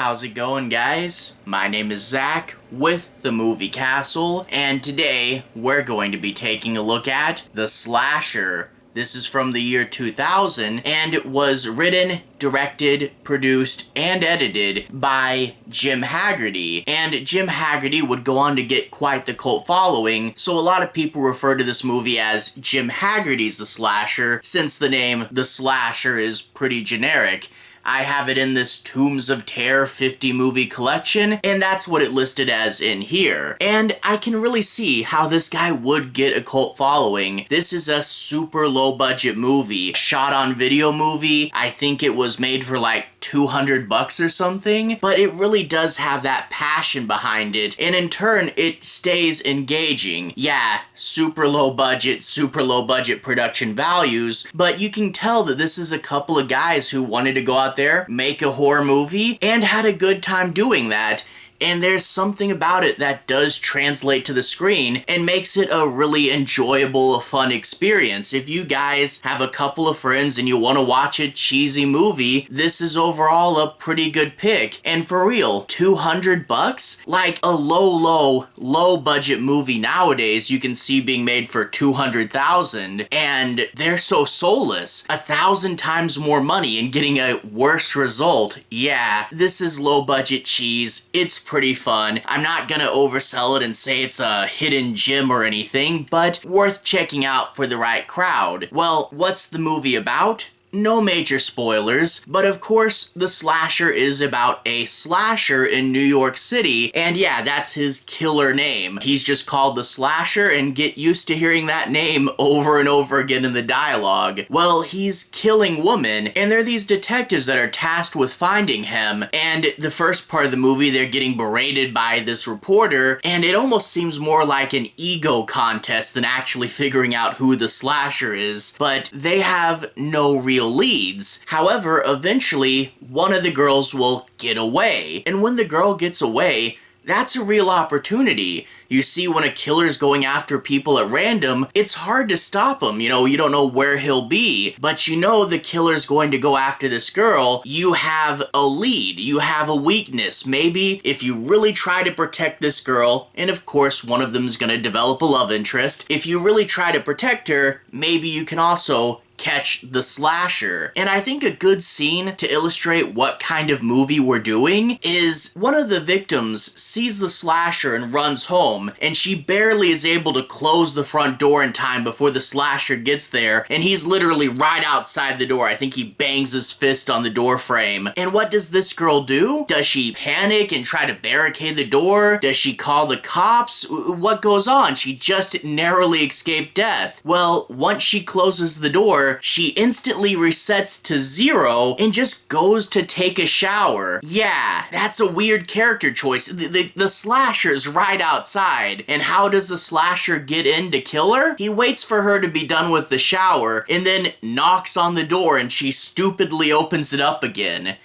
How's it going, guys? My name is Zach with the Movie Castle, and today we're going to be taking a look at The Slasher. This is from the year 2000, and it was written, directed, produced, and edited by Jim Haggerty. And Jim Haggerty would go on to get quite the cult following, so a lot of people refer to this movie as Jim Haggerty's The Slasher, since the name The Slasher is pretty generic. I have it in this Tombs of Terror 50 movie collection, and that's what it listed as in here. And I can really see how this guy would get a cult following. This is a super low budget movie, shot on video movie. I think it was made for like $200 or something, but it really does have that passion behind it, and in turn, it stays engaging. Yeah, super low budget production values, but you can tell that this is a couple of guys who wanted to go out there, make a horror movie, and had a good time doing that. And there's something about it that does translate to the screen and makes it a really enjoyable, fun experience. If you guys have a couple of friends and you want to watch a cheesy movie, this is overall a pretty good pick. And for real, $200? Like a low budget movie nowadays you can see being made for $200,000, and they're so soulless. 1,000 times more money and getting a worse result. Yeah, this is low budget cheese. It's pretty fun. I'm not gonna oversell it and say it's a hidden gem or anything, but worth checking out for the right crowd. Well, what's the movie about? No major spoilers, but of course, The Slasher is about a slasher in New York City, and yeah, that's his killer name. He's just called The Slasher, and get used to hearing that name over and over again in the dialogue. Well, he's killing women, and there are these detectives that are tasked with finding him, and the first part of the movie, they're getting berated by this reporter, and it almost seems more like an ego contest than actually figuring out who the slasher is, but they have no real leads. However, eventually, one of the girls will get away. And when the girl gets away, that's a real opportunity. You see, when a killer's going after people at random, it's hard to stop him. You know, you don't know where he'll be, but you know the killer's going to go after this girl. You have a lead. You have a weakness. Maybe if you really try to protect this girl, and of course one of them's gonna develop a love interest, if you really try to protect her, maybe you can also catch the slasher. And I think a good scene to illustrate what kind of movie we're doing is one of the victims sees the slasher and runs home, and she barely is able to close the front door in time before the slasher gets there, and he's literally right outside the door. I think he bangs his fist on the door frame. And what does this girl do? Does she panic and try to barricade the door? Does she call the cops? What goes on? She just narrowly escaped death. Well, once she closes the door, she instantly resets to 0 and just goes to take a shower. Yeah, that's a weird character choice. The slasher's right outside, and how does the slasher get in to kill her? He waits for her to be done with the shower and then knocks on the door, and she stupidly opens it up again.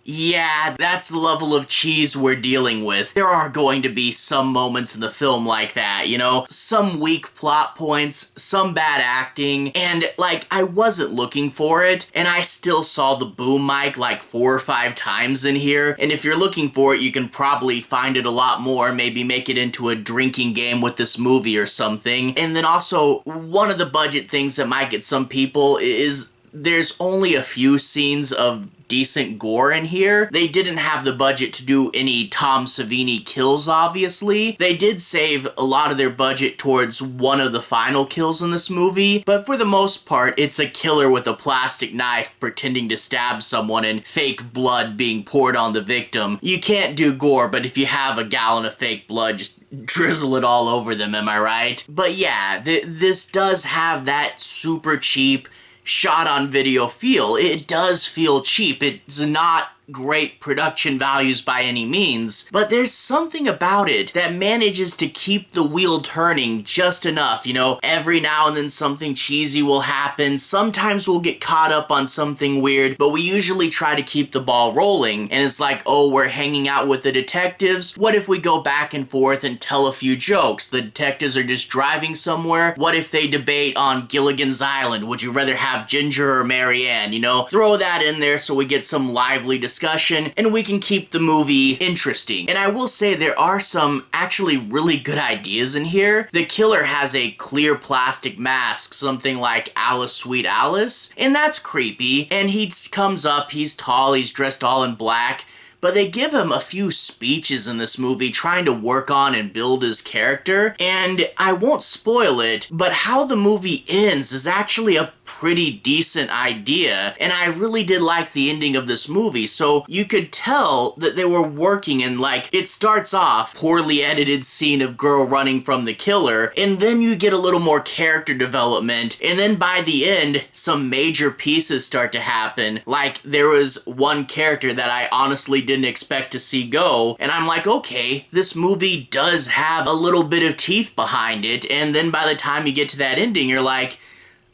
Yeah, that's the level of cheese we're dealing with. There are going to be some moments in the film like that, you know? Some weak plot points, some bad acting, and, like, I wasn't looking for it, and I still saw the boom mic like 4 or 5 times in here, and if you're looking for it, you can probably find it a lot more, maybe make it into a drinking game with this movie or something. And then also, one of the budget things that might get some people is there's only a few scenes of decent gore in here. They didn't have the budget to do any Tom Savini kills, obviously. They did save a lot of their budget towards one of the final kills in this movie, but for the most part, it's a killer with a plastic knife pretending to stab someone and fake blood being poured on the victim. You can't do gore, but if you have a gallon of fake blood, just drizzle it all over them, am I right? But yeah, this does have that super cheap shot on video feel. It does feel cheap. It's not great production values by any means, but there's something about it that manages to keep the wheel turning just enough, you know? Every now and then something cheesy will happen, sometimes we'll get caught up on something weird, but we usually try to keep the ball rolling, and it's like, oh, we're hanging out with the detectives, what if we go back and forth and tell a few jokes? The detectives are just driving somewhere, what if they debate on Gilligan's Island? Would you rather have Ginger or Mary Ann? You know, throw that in there so we get some lively discussion discussion, and we can keep the movie interesting. And I will say there are some actually really good ideas in here. The killer has a clear plastic mask, something like Alice Sweet Alice, and that's creepy. And he comes up, he's tall, he's dressed all in black, but they give him a few speeches in this movie trying to work on and build his character, and I won't spoil it, but how the movie ends is actually a pretty decent idea, and I really did like the ending of this movie. So you could tell that they were working, and like, it starts off poorly edited scene of girl running from the killer, and then you get a little more character development, and then by the end some major pieces start to happen. Like, there was one character that I honestly didn't expect to see go, and I'm like, okay, this movie does have a little bit of teeth behind it. And then by the time you get to that ending, you're like,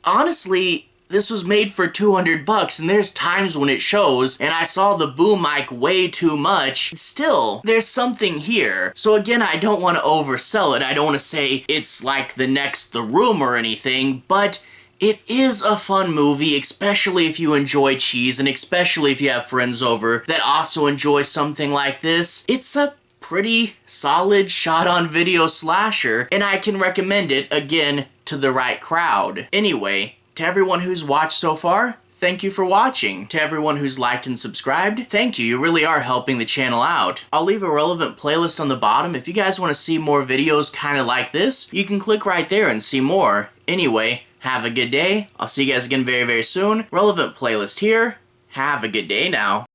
honestly, this was made for $200, and there's times when it shows, and I saw the boom mic way too much. Still, there's something here. So again, I don't want to oversell it. I don't want to say it's like the next The Room or anything, but it is a fun movie, especially if you enjoy cheese, and especially if you have friends over that also enjoy something like this. It's a pretty solid shot-on-video slasher, and I can recommend it, again, to the right crowd. Anyway, to everyone who's watched so far, thank you for watching. To everyone who's liked and subscribed, thank you. You really are helping the channel out. I'll leave a relevant playlist on the bottom. If you guys want to see more videos kind of like this, you can click right there and see more. Anyway, have a good day. I'll see you guys again very, very soon. Relevant playlist here. Have a good day now.